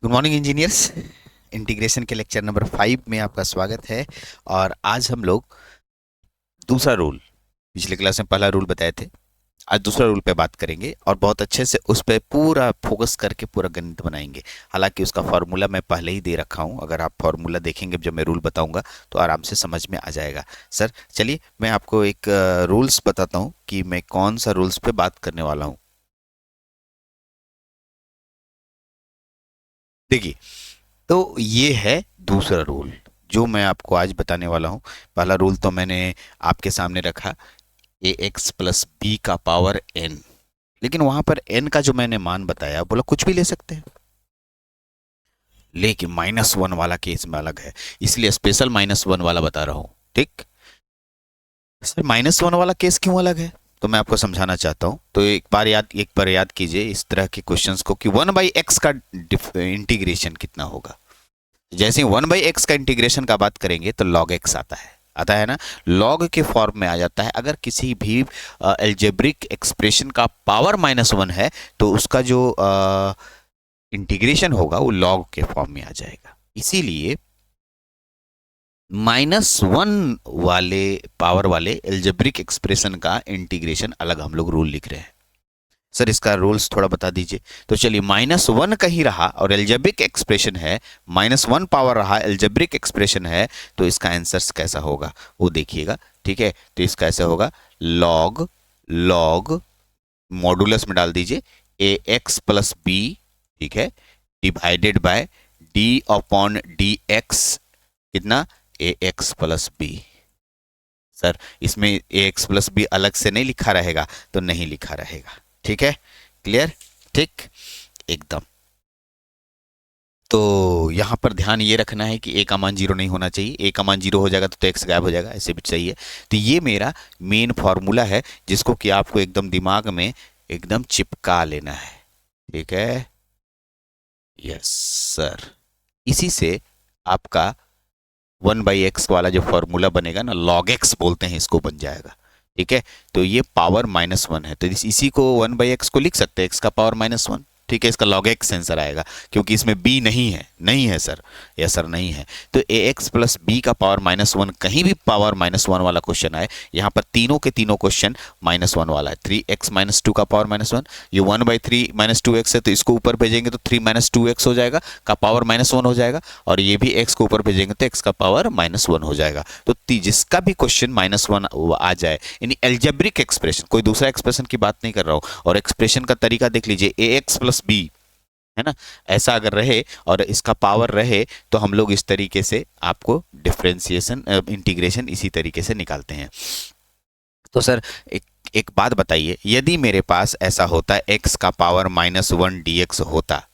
Good morning engineers. Integration के lecture number 5 में आपका स्वागत है। और आज हम लोग दूसरा रूल, पिछले क्लास में पहला रूल बताए थे, आज दूसरा रूल पे बात करेंगे और बहुत अच्छे से उस पे पूरा फोकस करके पूरा गणित बनाएंगे। हालांकि उसका फॉर्मूला मैं पहले ही दे रखा हूँ, अगर आप फॉर्मूला देखेंगे जब मैं रूल बताऊंगा तो आराम से समझ में आ जाएगा। सर चलिए मैं आपको एक रूल्स बताता हूँ कि मैं कौन सा रूल्स पे बात करने वाला हूँ। देखिए, तो ये है दूसरा रूल जो मैं आपको आज बताने वाला हूँ। पहला रूल तो मैंने आपके सामने रखा, ए एक्स प्लस बी का पावर एन, लेकिन वहां पर एन का जो मैंने मान बताया बोला कुछ भी ले सकते हैं, लेकिन -1 वाला केस में अलग है, इसलिए स्पेशल -1 वाला बता रहा हूँ। ठीक सर, -1 वाला केस क्यों अलग है तो मैं आपको समझाना चाहता हूँ। तो एक बार याद कीजिए इस तरह के क्वेश्चंस को कि 1/x का इंटीग्रेशन कितना होगा। जैसे ही 1/x का इंटीग्रेशन का बात करेंगे तो log x आता है ना, log के फॉर्म में आ जाता है। अगर किसी भी एल्जेब्रिक एक्सप्रेशन का पावर -1 है तो उसका जो इंटीग्रेशन होगा वो log के फॉर्म में आ जाएगा। इसीलिए -1 वाले पावर वाले एल्जेब्रिक एक्सप्रेशन का इंटीग्रेशन अलग हम लोग रूल लिख रहे हैं। सर इसका रूल्स थोड़ा बता दीजिए। तो चलिए, -1 कहीं रहा और एल्जेब्रिक एक्सप्रेशन है, -1 पावर रहा एल्जेब्रिक एक्सप्रेशन है, तो इसका आंसर कैसा होगा वो देखिएगा। ठीक है, तो इसका ऐसा होगा, लॉग लॉग मॉडुलस में डाल दीजिए ए एक्स प्लस बी, ठीक है, divided by D upon D x, कितना, ए एक्स प्लस बी। सर इसमें ए एक्स प्लस बी अलग से नहीं लिखा रहेगा, तो नहीं लिखा रहेगा। ठीक है, क्लियर, ठीक, एकदम। तो यहां पर ध्यान ये रखना है कि ए का मान 0 नहीं होना चाहिए। ए का मान 0 हो जाएगा तो एक्स गायब हो जाएगा, ऐसे भी चाहिए। तो ये मेरा मेन फॉर्मूला है जिसको कि आपको एकदम दिमाग में एकदम चिपका लेना है। ठीक है, यस सर। इसी से आपका 1/x वाला जो फॉर्मूला बनेगा ना, log x बोलते हैं इसको, बन जाएगा। ठीक है, तो ये पावर -1 है, तो इसी को 1/x को लिख सकते हैं, x का पावर -1। ठीक है, इसका log x आंसर आएगा क्योंकि इसमें b नहीं है। नहीं है सर, या सर नहीं है। तो ए एक्स प्लस बी का पावर -1, कहीं भी पावर -1 वाला क्वेश्चन आए, यहाँ पर तीनों के तीनों क्वेश्चन -1 वाला है। 3x-2 का पावर -1, ये 1/3 -2x है, तो इसको ऊपर भेजेंगे तो 3 -2x हो जाएगा, का पावर -1 हो जाएगा। और ये भी x को ऊपर भेजेंगे तो x का पावर -1 हो जाएगा। तो जिसका भी क्वेश्चन -1 आ जाए, यानी एल्जेब्रिक एक्सप्रेशन, कोई दूसरा एक्सप्रेशन की बात नहीं कर रहा हूँ, और एक्सप्रेशन का तरीका देख लीजिए, ए एक्स प्लस बी है ना, ऐसा अगर रहे और इसका पावर रहे तो हम लोग इस तरीके से आपको डिफरेंशिएशन इंटीग्रेशन इसी तरीके से निकालते हैं। तो सर एक एक बात बताइए, यदि मेरे पास ऐसा होता है x का पावर -1 dx होता,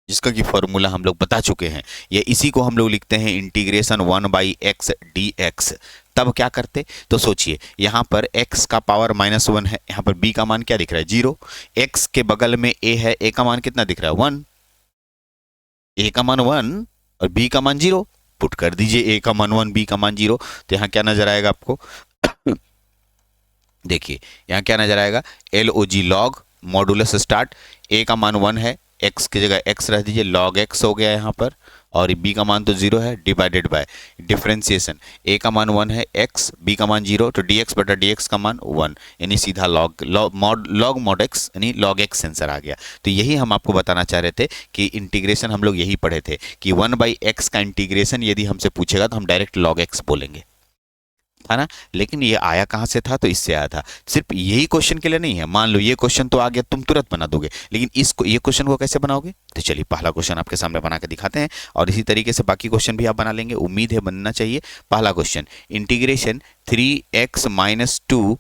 जिसका कि फॉर्मूला हम लोग बता चुके हैं, ये इसी को हम लोग लिखते हैं इंटीग्रेशन 1/x dx, तब क्या करते। तो सोचिए, यहाँ पर x का पावर -1 है, यहाँ पर b का मान क्या दिख रहा है, 0, x के बगल में a है, a का मान कितना दिख रहा है, 1, a का मान 1 और b का मान 0, पुट कर दीजिए, a का मान 1 b का मान 0, तो यहाँ क्या नजर आएगा आपको देखिए यहाँ क्या नजर आएगा, एल ओ जी लॉग मॉडुलस स्टार्ट, ए का मान 1 है, एक्स की जगह एक्स रख दीजिए, लॉग एक्स हो गया यहाँ पर, और बी का मान तो 0 है, डिवाइडेड बाय डिफरेंशिएशन, ए का मान 1 है एक्स, बी का मान 0, तो dx बटा dx का मान 1, यानी सीधा लॉग मॉड एक्स यानी लॉग एक्स आंसर आ गया। तो यही हम आपको बताना चाह रहे थे कि इंटीग्रेशन हम लोग यही पढ़े थे कि 1/x का इंटीग्रेशन यदि हमसे पूछेगा तो हम डायरेक्ट लॉग एक्स बोलेंगे, था ना। लेकिन ये आया कहाँ से था, तो इससे आया था। सिर्फ यही क्वेश्चन के लिए नहीं है, मान लो ये क्वेश्चन तो आ गया, तुम तुरंत बना दोगे, लेकिन इसको, ये क्वेश्चन को कैसे बनाओगे, तो चलिए पहला क्वेश्चन आपके सामने बना के दिखाते हैं और इसी तरीके से बाकी क्वेश्चन भी आप बना लेंगे, उम्मीद है बनना चाहिए। पहला क्वेश्चन, इंटीग्रेशन 3x-2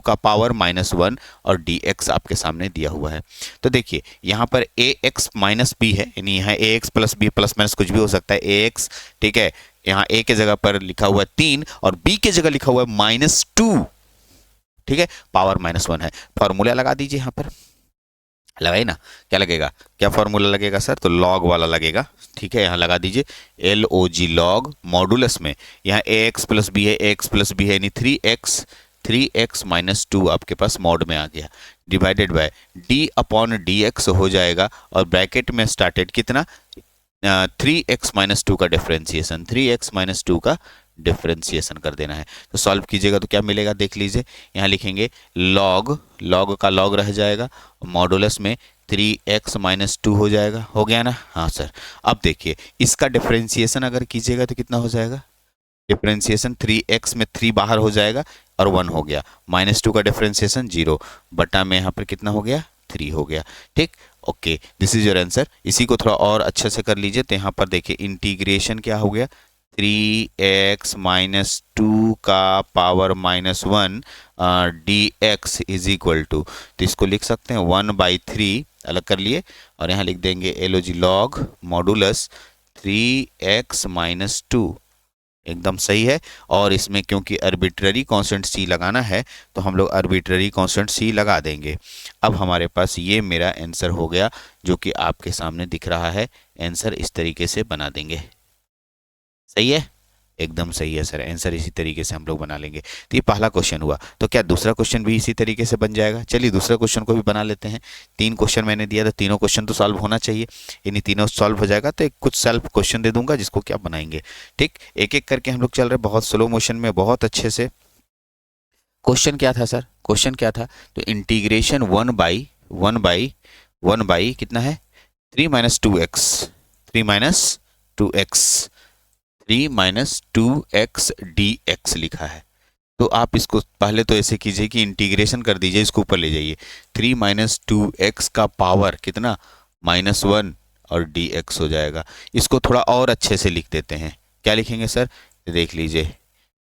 का पावर -1 और dx आपके सामने दिया हुआ है। तो देखिए यहाँ पर ax माइनस बी है, यानी यहाँ ax plus b plus minus कुछ भी हो सकता है, ax, ठीक है, यहाँ a के जगह पर लिखा हुआ है 3 और b के जगह लिखा हुआ है -2, ठीक है, पावर -1 है। फॉर्मूला लगा दीजिए यहाँ पर, लगाइए ना, क्या लगेगा, क्या फॉर्मूला लगेगा सर, तो लॉग वाला लगेगा। ठीक है, यहाँ लगा दीजिए एल ओ जी लॉग मॉडुलस में, यहाँ ए एक्स प्लस बी है, ए एक्स प्लस बी है, यानी 3x -2 आपके पास मॉड में आ गया, divided by D upon D x हो जाएगा, और ब्रैकेट में स्टार्टेड कितना 3x माइनस टू का डिफ्रेंसिएशन, 3x माइनस टू का डिफ्रेंसिएशन कर देना है। तो सॉल्व कीजिएगा तो क्या मिलेगा देख लीजिए, यहाँ लिखेंगे लॉग, लॉग का लॉग रह जाएगा, मॉडुलस में 3x माइनस टू हो जाएगा, हो गया ना। हाँ सर, अब देखिए इसका डिफ्रेंसिएशन अगर कीजिएगा तो कितना हो जाएगा, डिफ्रेंसिएशन 3x में 3 बाहर हो जाएगा और 1 हो गया, माइनस टू का डिफ्रेंसिएशन 0 बटा में यहाँ पर कितना हो गया 3 हो गया। ठीक, okay, this is your answer. इसी को थोड़ा और अच्छे से कर लीजिए, तो यहाँ पर देखिए इंटीग्रेशन क्या हो गया, 3x माइनस टू का power minus 1 dx is equal to, तो इसको लिख सकते हैं 1/3 अलग कर लिए, और यहाँ लिख देंगे L O G log modulus 3x minus two, एकदम सही है। और इसमें क्योंकि आर्बिट्ररी कांस्टेंट सी लगाना है तो हम लोग आर्बिट्ररी कांस्टेंट सी लगा देंगे। अब हमारे पास ये मेरा आंसर हो गया जो कि आपके सामने दिख रहा है, आंसर इस तरीके से बना देंगे। सही है, एकदम सही है सर, आंसर इसी तरीके से हम लोग बना लेंगे। तो ये पहला क्वेश्चन हुआ, तो क्या दूसरा क्वेश्चन भी इसी तरीके से बन जाएगा? चलिए दूसरा क्वेश्चन को भी बना लेते हैं। 3 क्वेश्चन मैंने दिया था, तीनों क्वेश्चन तो सॉल्व होना चाहिए, इन्हीं तीनों सॉल्व हो जाएगा तो एक कुछ सेल्फ क्वेश्चन दे दूंगा जिसको क्या बनाएंगे। ठीक, एक एक करके हम लोग चल रहे बहुत स्लो मोशन में, बहुत अच्छे से। क्वेश्चन क्या था सर, क्वेश्चन क्या था, तो इंटीग्रेशन 1 बाई कितना है 3 minus 2x, 3 minus 2x, 3 minus 2x dx लिखा है। तो आप इसको पहले तो ऐसे कीजिए कि इंटीग्रेशन कर दीजिए, इसको ऊपर ले जाइए, 3 माइनस 2x का पावर कितना -1 और dx हो जाएगा। इसको थोड़ा और अच्छे से लिख देते हैं, क्या लिखेंगे सर, देख लीजिए,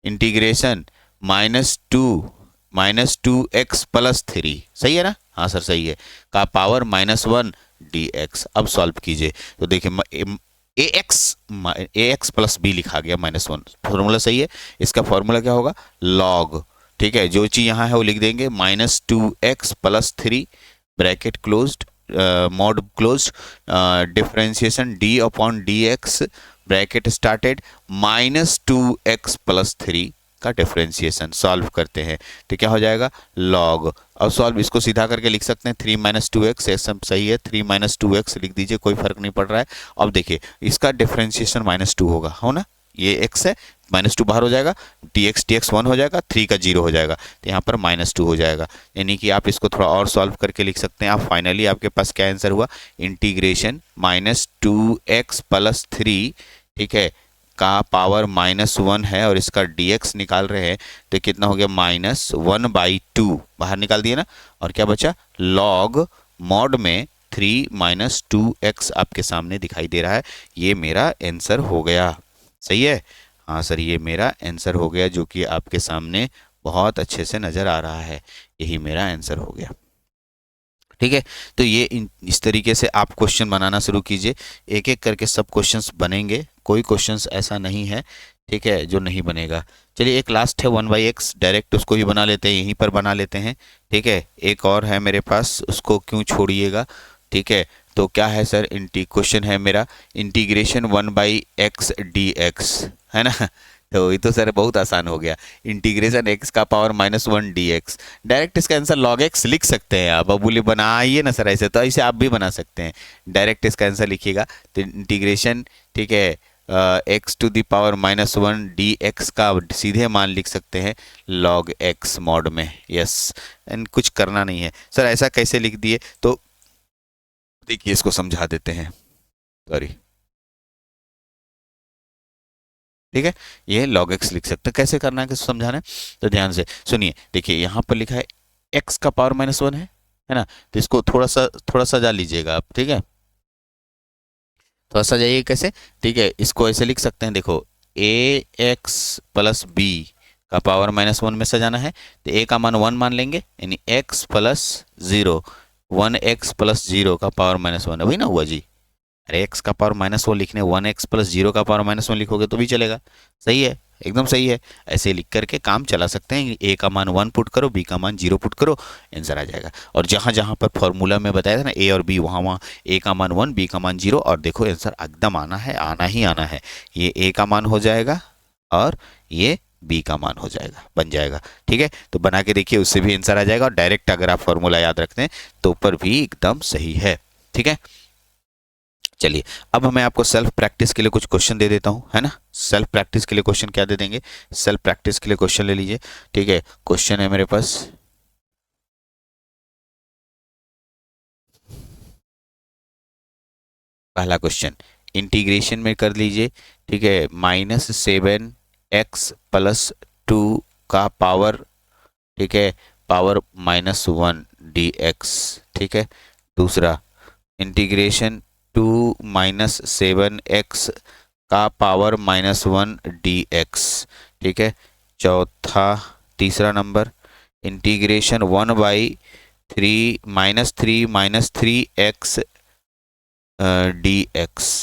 इंटीग्रेशन -2x प्लस 3, सही है ना? हाँ सर सही है, का पावर -1 dx। अब सॉल्व कीजिए तो देखिए ax प्लस बी लिखा गया -1, फॉर्मूला सही है। इसका फॉर्मूला क्या होगा, लॉग, ठीक है, जो चीज़ यहाँ है वो लिख देंगे -2x plus 3 bracket closed, mod closed, differentiation d upon dx bracket started -2x plus 3 का डिफरेंशिएशन। सॉल्व करते हैं तो क्या हो जाएगा लॉग। अब सॉल्व इसको सीधा करके लिख सकते हैं 3 माइनस 2x, सब सही है, 3 माइनस 2x लिख दीजिए, कोई फर्क नहीं पड़ रहा है। अब देखिए इसका डिफरेंशिएशन -2 होगा, हो ना, ये x है, -2 बाहर हो जाएगा, dx 1 हो जाएगा, 3 का 0 हो जाएगा, तो यहाँ पर -2 हो जाएगा। यानी कि आप इसको थोड़ा और सॉल्व करके लिख सकते हैं। आप फाइनली आपके पास क्या आंसर हुआ, इंटीग्रेशन -2x प्लस 3, ठीक है, का पावर -1 है और इसका dx निकाल रहे हैं, तो कितना हो गया -1/2 बाहर निकाल दिए ना, और क्या बचा लॉग मॉड में 3 माइनस 2x आपके सामने दिखाई दे रहा है। ये मेरा आंसर हो गया, सही है, हाँ सर ये मेरा आंसर हो गया जो कि आपके सामने बहुत अच्छे से नज़र आ रहा है, यही मेरा आंसर हो गया। ठीक है, तो ये इस तरीके से आप क्वेश्चन बनाना शुरू कीजिए, एक एक करके सब क्वेश्चंस बनेंगे, कोई क्वेश्चंस ऐसा नहीं है, ठीक है, जो नहीं बनेगा। चलिए एक लास्ट है 1/x, डायरेक्ट उसको ही बना लेते हैं, यहीं पर बना लेते हैं। ठीक है, एक और है मेरे पास, उसको क्यों छोड़िएगा। ठीक है, तो क्या है सर, क्वेश्चन है मेरा इंटीग्रेशन 1/x dx, है ना। तो ये तो सर बहुत आसान हो गया, इंटीग्रेशन x का पावर -1 dx, डायरेक्ट इसका आंसर log x लिख सकते हैं आप। अब बोले बनाइए ना सर ऐसे, तो ऐसे आप भी बना सकते हैं, डायरेक्ट इसका आंसर लिखिएगा तो इंटीग्रेशन, ठीक है, x to the power -1 dx का सीधे मान लिख सकते हैं log x मॉड में, यस, एंड कुछ करना नहीं है सर। ऐसा कैसे लिख दिए, तो देखिए इसको समझा देते हैं, सॉरी, ठीक है, ये log x लिख सकते हैं। कैसे करना है, कैसे समझाना है, तो ध्यान से सुनिए। देखिए यहाँ पर लिखा है x का पावर -1 है ना, तो इसको थोड़ा सा जा लीजिएगा आप, ठीक है, थोड़ा सा जाइए, कैसे, ठीक है, इसको ऐसे लिख सकते हैं, देखो ax प्लस b का पावर -1 में सजाना है, तो a का मान 1 मान लेंगे, यानी x प्लस 0, 1x प्लस 0 का पावर -1 है, वही ना हुआ जी। अरे x का पावर -1 लिखने 1x प्लस 0 का पावर -1 लिखोगे तो भी चलेगा, सही है, एकदम सही है। ऐसे लिख करके काम चला सकते हैं, a का मान 1 पुट करो, b का मान 0 पुट करो, आंसर आ जाएगा। और जहाँ जहाँ पर फॉर्मूला में बताया था ना a और b, वहाँ a का मान 1, b का मान 0, और देखो आंसर एकदम आना है, आना ही आना है। ये a का मान हो जाएगा और ये बी का मान हो जाएगा, बन जाएगा। ठीक है, तो बना के देखिए, उससे भी आंसर आ जाएगा। और डायरेक्ट अगर आप फॉर्मूला याद रखते हैं तो ऊपर भी एकदम सही है। ठीक है, चलिए अब मैं आपको सेल्फ प्रैक्टिस के लिए कुछ क्वेश्चन दे देता हूं, है ना। सेल्फ प्रैक्टिस के लिए क्वेश्चन क्या दे देंगे, सेल्फ प्रैक्टिस के लिए क्वेश्चन ले लीजिए। ठीक है, क्वेश्चन है मेरे पास, पहला क्वेश्चन इंटीग्रेशन में कर लीजिए। ठीक है, -7x+2 का पावर, ठीक है, पावर -1 dx। ठीक है, दूसरा इंटीग्रेशन 2 - 7x का पावर -1 dx। ठीक है, चौथा, तीसरा नंबर इंटीग्रेशन 1/3 - 3 - 3x dx।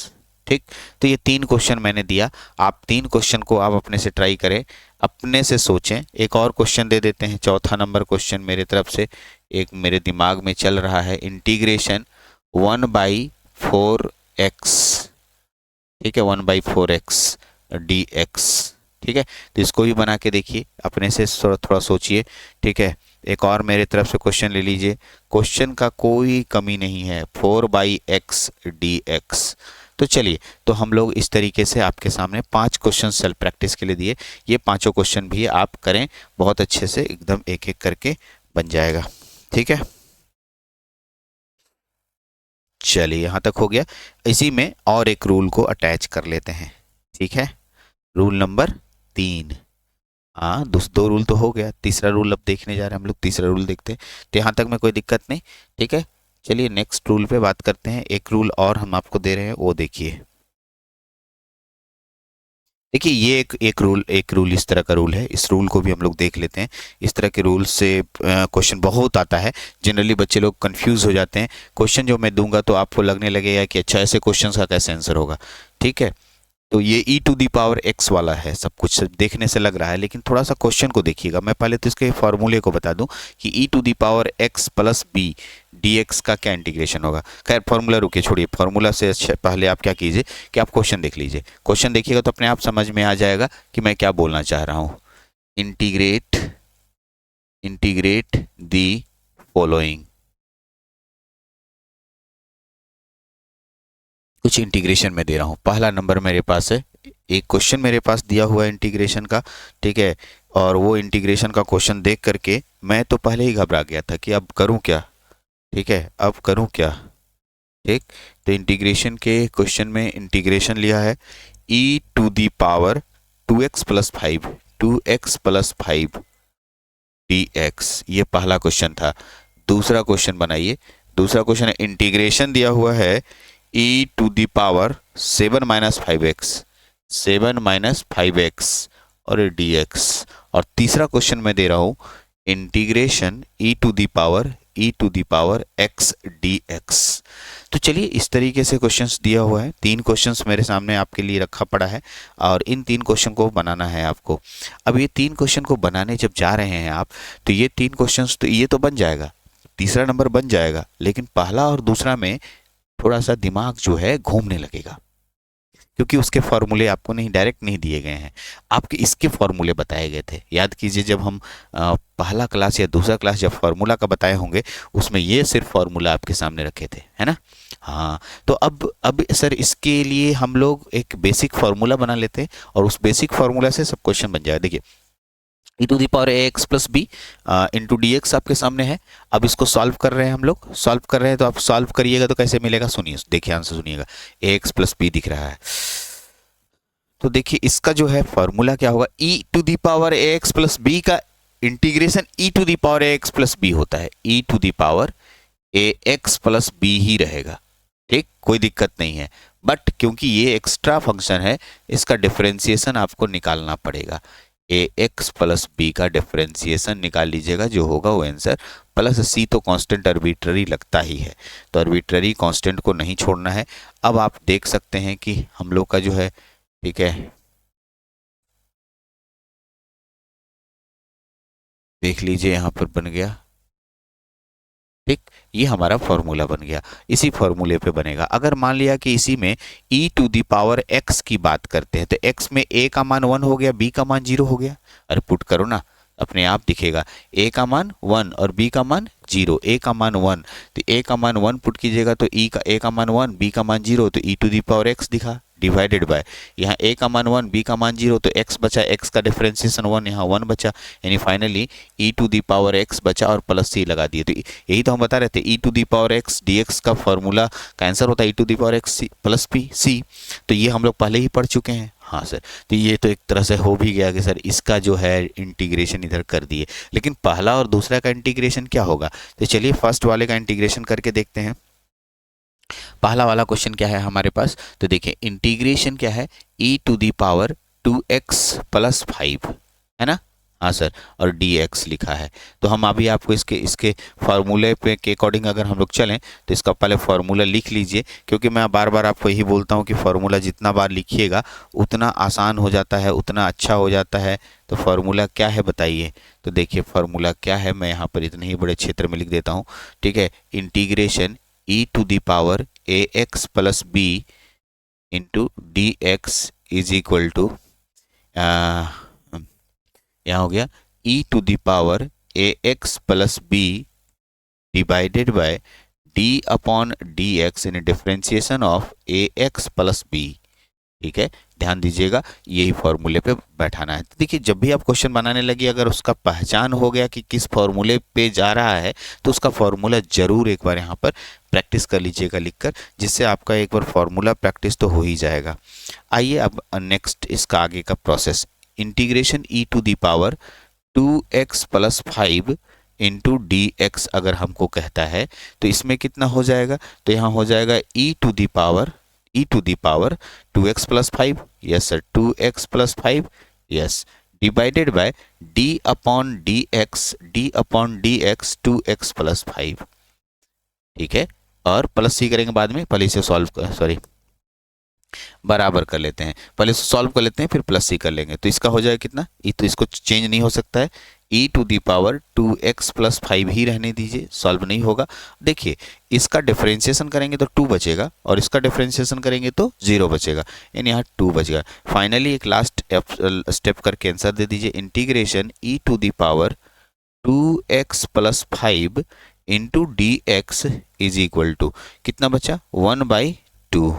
ठीक, तो ये 3 क्वेश्चन मैंने दिया। आप 3 क्वेश्चन को आप अपने से ट्राई करें, अपने से सोचें। एक और क्वेश्चन दे देते हैं, चौथा नंबर क्वेश्चन मेरे तरफ से एक मेरे दिमाग में चल रहा है, इंटीग्रेशन 1/4x। ठीक है, 1/4x dx। ठीक है, तो इसको भी बना के देखिए, अपने से थोड़ा थोड़ा सोचिए। ठीक है, एक और मेरे तरफ से क्वेश्चन ले लीजिए, क्वेश्चन का कोई कमी नहीं है, 4/x dx। तो चलिए, तो हम लोग इस तरीके से आपके सामने 5 क्वेश्चन सेल्फ प्रैक्टिस के लिए दिए। ये पांचों क्वेश्चन भी आप करें, बहुत अच्छे से एकदम एक एक करके बन जाएगा। ठीक है, चलिए यहाँ तक हो गया। इसी में और एक रूल को अटैच कर लेते हैं। ठीक है, रूल नंबर 3। हाँ, दो रूल तो हो गया, तीसरा रूल अब देखने जा रहे हैं हम लोग, तीसरा रूल देखते हैं। तो यहाँ तक में कोई दिक्कत नहीं। ठीक है, चलिए नेक्स्ट रूल पे बात करते हैं। एक रूल और हम आपको दे रहे हैं, वो देखिए। देखिए ये एक रूल इस तरह का रूल है, इस रूल को भी हम लोग देख लेते हैं। इस तरह के रूल से क्वेश्चन बहुत आता है, जनरली बच्चे लोग कंफ्यूज हो जाते हैं। क्वेश्चन जो मैं दूंगा तो आपको लगने लगेगा कि अच्छा ऐसे क्वेश्चन का कैसे आंसर होगा। ठीक है, तो ये e⁻x वाला है, सब कुछ देखने से लग रहा है, लेकिन थोड़ा सा क्वेश्चन को देखिएगा। मैं पहले तो इसके फॉर्मूले को बता दूं कि e⁻x+b dx का क्या इंटीग्रेशन होगा। खैर फॉर्मूला रुकिए, छोड़िए फॉर्मूला से अच्छा पहले आप क्या कीजिए कि आप क्वेश्चन देख लीजिए। क्वेश्चन देखिएगा तो अपने आप समझ में आ जाएगा कि मैं क्या बोलना चाह रहा हूँ। इंटीग्रेट इंटीग्रेट दी फॉलोइंग, कुछ इंटीग्रेशन में दे रहा हूँ। पहला नंबर मेरे पास है, एक क्वेश्चन मेरे पास दिया हुआ है इंटीग्रेशन का। ठीक है, और वो इंटीग्रेशन का क्वेश्चन देख करके मैं तो पहले ही घबरा गया था कि अब करूँ क्या। ठीक है, अब करूँ क्या। ठीक, तो इंटीग्रेशन के क्वेश्चन में इंटीग्रेशन लिया है e⁻2x+5 2x+5 dx, ये पहला क्वेश्चन था। दूसरा क्वेश्चन बनाइए, दूसरा क्वेश्चन है इंटीग्रेशन दिया हुआ है e⁻7 - 5x 7 - 5x और dx। और तीसरा क्वेश्चन मैं दे रहा हूं इंटीग्रेशन e⁻x dx। तो चलिए इस तरीके से क्वेश्चंस दिया हुआ है, 3 क्वेश्चंस मेरे सामने आपके लिए रखा पड़ा है और इन 3 क्वेश्चन को बनाना है आपको। अब ये 3 क्वेश्चन को बनाने जब जा रहे हैं आप, तो ये 3 क्वेश्चंस तो ये तो बन जाएगा, तीसरा नंबर बन जाएगा, लेकिन पहला और दूसरा में थोड़ा सा दिमाग जो है घूमने लगेगा, क्योंकि उसके फॉर्मूले आपको नहीं डायरेक्ट नहीं दिए गए हैं, आपके इसके फॉर्मूले बताए गए थे। याद कीजिए जब हम पहला क्लास या दूसरा क्लास जब फॉर्मूला का बताए होंगे, उसमें ये सिर्फ फॉर्मूला आपके सामने रखे थे, है ना। हाँ, तो अब सर इसके लिए हम लोग एक बेसिक फार्मूला बना लेते हैं और उस बेसिक फार्मूला से सब क्वेश्चन बन जाएगा। देखिए e⁻ax+b इंटू डी एक्स आपके सामने है। अब इसको सॉल्व कर रहे हैं, हम लोग सॉल्व कर रहे हैं, तो आप सॉल्व करिएगा तो कैसे मिलेगा, सुनिए, देखिए आंसर सुनिएगा। ax+b दिख रहा है, तो देखिए इसका जो है फॉर्मूला क्या होगा, e⁻ax+b का इंटीग्रेशन e⁻ax+b होता है, e⁻ax+b ही रहेगा। ठीक, कोई दिक्कत नहीं है, बट क्योंकि ये एक्स्ट्रा फंक्शन है, इसका डिफरेंशिएशन आपको निकालना पड़ेगा। ax+b का डिफरेंशिएशन निकाल लीजिएगा, जो होगा वो आंसर। प्लस c तो कांस्टेंट आर्बिट्ररी लगता ही है, तो आर्बिट्ररी कांस्टेंट को नहीं छोड़ना है। अब आप देख सकते हैं कि हम लोग का जो है, ठीक है, देख लीजिए यहाँ पर बन गया। ठीक, ये हमारा फॉर्मूला बन गया। इसी फॉर्मूले पे बनेगा। अगर मान लिया कि इसी में e to the power x की बात करते हैं तो x में a का मान 1 हो गया, b का मान 0 हो गया। अरे पुट करो ना, अपने आप दिखेगा। a का मान 1 और b का मान 0। a का मान 1 तो a का मान 1 पुट कीजिएगा तो a का मान 1, b का मान 0 तो e to the power x दिखा, डिवाइडेड बाय यहाँ a का मान 1, b का मान 0 तो x बचा, x का डिफरेंशिएशन 1, यहाँ 1 बचा, यानी finally e to the power x बचा और प्लस c लगा दिए। तो यही तो हम बता रहे थे, e to the power x dx का फॉर्मूला का आंसर होता है e to the power x plus p c। तो ये हम लोग पहले ही पढ़ चुके हैं। हाँ सर, तो ये तो एक तरह से हो भी गया कि सर इसका जो है इंटीग्रेशन इधर कर दिए, लेकिन पहला और दूसरा का इंटीग्रेशन क्या होगा? तो चलिए फर्स्ट वाले का इंटीग्रेशन करके देखते हैं। पहला वाला क्वेश्चन क्या है हमारे पास? तो देखिए इंटीग्रेशन क्या है, e to the power 2x plus 5, है ना? हाँ सर, और dx लिखा है। तो हम अभी आपको इसके इसके फार्मूले पे के अकॉर्डिंग अगर हम लोग चलें तो इसका पहले फार्मूला लिख लीजिए, क्योंकि मैं बार बार आपको यही बोलता हूँ कि फार्मूला जितना बार लिखिएगा उतना आसान हो जाता है, उतना अच्छा हो जाता है। तो फार्मूला क्या है बताइए? तो देखिए फार्मूला क्या है, मैं यहाँ पर इतने ही बड़े क्षेत्र में लिख देता हूँ। ठीक है, integration e to the power ax plus b into d x is equal to, यहाँ हो गया e to the power ax plus b divided by d upon D x in differentiation of ax plus b. ठीक है, ध्यान दीजिएगा, यही फॉर्मूले पे बैठाना है। तो देखिए जब भी आप क्वेश्चन बनाने लगी, अगर उसका पहचान हो गया कि किस फॉर्मूले पे जा रहा है तो उसका फॉर्मूला जरूर एक बार यहाँ पर प्रैक्टिस कर लीजिएगा लिखकर, जिससे आपका एक बार फॉर्मूला प्रैक्टिस तो हो ही जाएगा। आइए अब नेक्स्ट इसका आगे का process, integration e to the power 2x plus 5 into d x अगर हमको कहता है तो इसमें कितना हो जाएगा? तो यहाँ हो जाएगा e to the power 2x plus 5, yes sir 2x plus 5, yes, divided by d upon D x 2x plus 5। ठीक है, और प्लस सी करेंगे बाद में, पहले इसे सॉल्व बराबर कर लेते हैं, पहले इसे सॉल्व कर लेते हैं फिर प्लस सी कर लेंगे। तो इसका हो जाएगा कितना, तो इसको चेंज नहीं हो सकता है, e to the power 2x plus 5 ही रहने दीजिए, सॉल्व नहीं होगा। देखिए इसका डिफरेंशिएशन करेंगे तो 2 बचेगा और इसका डिफरेंशिएशन करेंगे तो 0 बचेगा, यानी यहाँ 2 बचेगा। फाइनली एक लास्ट स्टेप करके आंसर दे दीजिए, integration e to the power 2x plus 5 into d x is equal to कितना बचा, 1/2।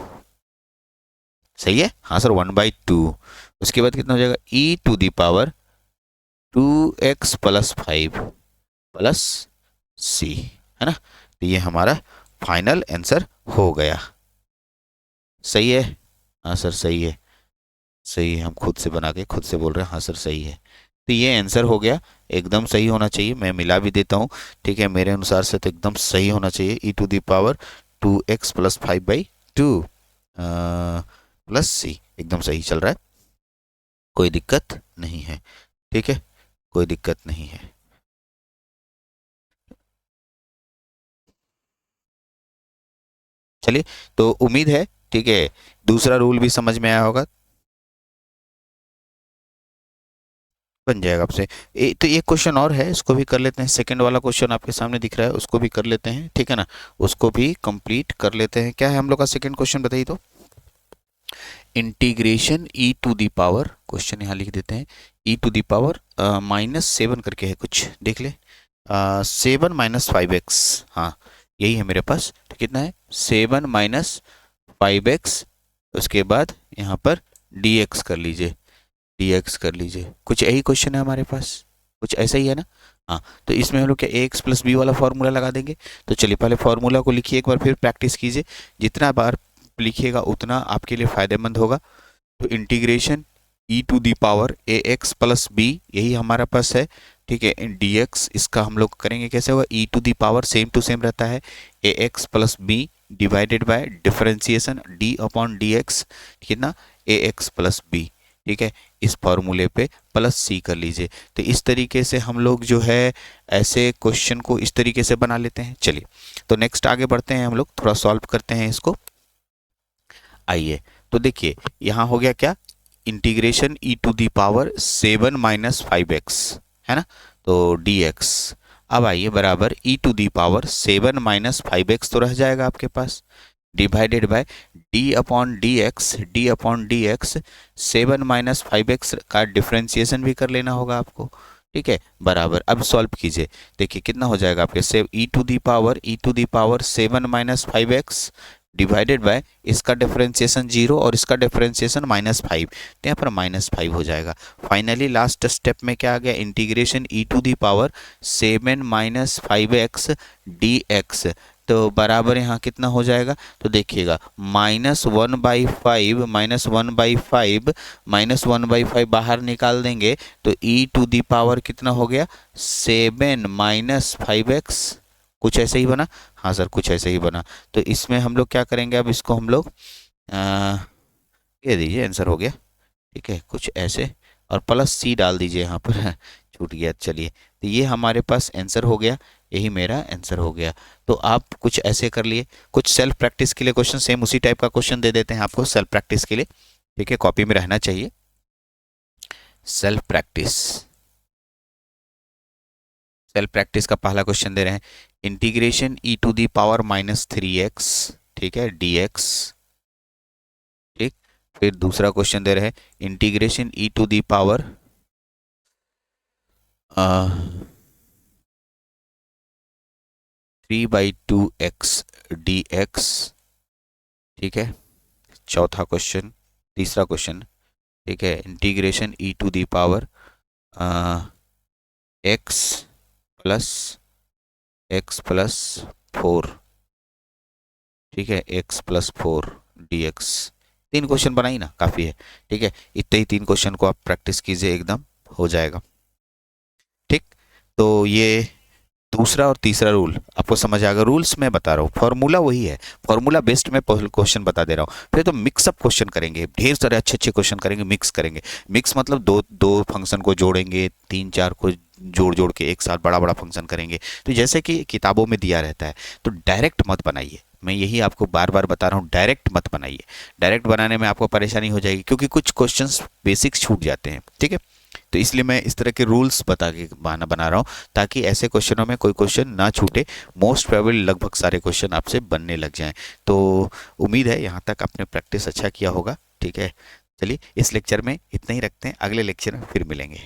सही है, हाँ सर 1/2। उसके बाद कितना हो जाएगा, e to the power 2x plus 5 plus c, है ना? तो ये हमारा फाइनल आंसर हो गया। सही है, हाँ सर सही है, सही है, हम खुद से बना के खुद से बोल रहे हैं, हाँ सर सही है। तो ये आंसर हो गया, एकदम सही होना चाहिए। मैं मिला भी देता हूँ, ठीक है, मेरे अनुसार से तो एकदम सही होना चाहिए, e to the power 2x plus 5/2 plus C, एकदम सही चल रहा है, कोई दिक्कत नहीं है। ठीक है, कोई दिक्कत नहीं है। चलिए, तो उम्मीद है ठीक है दूसरा रूल भी समझ में आया होगा, बन जाएगा आपसे। तो एक क्वेश्चन और है, इसको भी कर लेते हैं। सेकंड वाला क्वेश्चन आपके सामने दिख रहा है, उसको भी कर लेते हैं, ठीक है ना? उसको भी कंप्लीट कर लेते हैं। क्या है हम लोग का सेकंड क्वेश्चन बताइए तो? Integration e to the power, question यहाँ लिख देते हैं, e टू दी पावर -7 करके है कुछ, देख ले, 7 माइनस 5x, हाँ यही है मेरे पास। तो कितना है, 7 माइनस 5x, उसके बाद यहाँ पर dx कर लीजिए, dx कर लीजिए, कुछ यही क्वेश्चन है हमारे पास, कुछ ऐसा ही है ना? हाँ, तो इसमें हम लोग क्या ax प्लस बी वाला फॉर्मूला लगा देंगे। तो चलिए पहले फॉर्मूला को लिखिए एक बार, फिर प्रैक्टिस कीजिए, जितना बार लिखिएगा उतना आपके लिए फायदेमंद होगा। तो integration e to the power ax plus b, यही हमारा पास है, ठीक है, dx इसका हम लोग करेंगे कैसे होगा, e to the power same to same रहता है, ax plus b divided by differentiation d upon dx, कितना, ax प्लस बी। ठीक है, इस फॉर्मूले पे प्लस सी कर लीजिए। तो इस तरीके से हम लोग जो है ऐसे क्वेश्चन को इस तरीके से बना लेते हैं। चलिए तो नेक्स्ट आगे बढ़ते हैं, हम लोग थोड़ा सॉल्व करते हैं इसको। आइए तो देखिए यहाँ हो गया क्या, integration e to the power 7 minus 5x, है ना? तो dx, अब आइए बराबर e to the power 7 minus 5x तो रह जाएगा आपके पास, divided by D upon D X 7 minus 5x का डिफ्रेंसिएशन भी कर लेना होगा आपको, ठीक है। बराबर अब सॉल्व कीजिए, देखिए कितना हो जाएगा आपके सेव e to the power 7 minus 5x divided by इसका डिफरेंशिएशन 0 और इसका डिफरेंशिएशन -5, तो यहाँ पर -5 हो जाएगा। फाइनली लास्ट स्टेप में क्या आ गया, integration e to the power 7 minus 5x dx, तो बराबर यहाँ कितना हो जाएगा, तो देखिएगा -1/5 -1/5 बाहर निकाल देंगे तो ई टू दी पावर कितना हो गया 7 माइनस 5x, कुछ ऐसे ही बना। हाँ सर कुछ ऐसे ही बना। तो इसमें हम लोग क्या करेंगे, अब इसको हम लोग ये दीजिए, आंसर हो गया, ठीक है कुछ ऐसे, और प्लस सी डाल दीजिए यहाँ पर छूट गया। चलिए तो ये हमारे पास आंसर हो गया, यही मेरा आंसर हो गया। तो आप कुछ ऐसे कर लिए, कुछ सेल्फ प्रैक्टिस के लिए क्वेश्चन सेम उसी टाइप का क्वेश्चन दे देते हैं आपको सेल्फ प्रैक्टिस के लिए, ठीक है कॉपी में रहना चाहिए। सेल्फ प्रैक्टिस का पहला क्वेश्चन दे रहे हैं, integration e to the power -3x, ठीक है dx, ठीक। फिर दूसरा क्वेश्चन दे रहे हैं integration e to the power 3/2x dx, ठीक है। चौथा क्वेश्चन, तीसरा क्वेश्चन, ठीक है integration e to the power x plus 4, ठीक है x प्लस 4 dx। 3 क्वेश्चन बनाई ना, काफ़ी है, ठीक है। इतने ही 3 क्वेश्चन को आप प्रैक्टिस कीजिए, एकदम हो जाएगा, ठीक। तो ये दूसरा और तीसरा रूल आपको समझ आएगा। रूल्स मैं बता रहा हूँ, फॉर्मूला वही है, फॉर्मूला बेस्ड में क्वेश्चन बता दे रहा हूँ। फिर तो मिक्सअप क्वेश्चन करेंगे, ढेर सारे अच्छे अच्छे क्वेश्चन करेंगे, मिक्स करेंगे। मिक्स मतलब दो फंक्शन को जोड़ेंगे, 3-4 को जोड़ के एक साथ बड़ा बड़ा फंक्शन करेंगे। तो जैसे कि किताबों में दिया रहता है, तो डायरेक्ट मत बनाइए, मैं यही आपको बार बार बता रहा हूँ, डायरेक्ट मत बनाइए। डायरेक्ट बनाने में आपको परेशानी हो जाएगी, क्योंकि कुछ क्वेश्चंस बेसिक्स छूट जाते हैं, ठीक है। तो इसलिए मैं इस तरह के रूल्स बता के बना रहा हूँ, ताकि ऐसे क्वेश्चनों में कोई क्वेश्चन ना छूटे। मोस्ट प्रोबेबली लगभग सारे क्वेश्चन आपसे बनने लग जाएं। तो उम्मीद है यहाँ तक आपने प्रैक्टिस अच्छा किया होगा, ठीक है। चलिए इस लेक्चर में इतना ही रखते हैं, अगले लेक्चर में फिर मिलेंगे।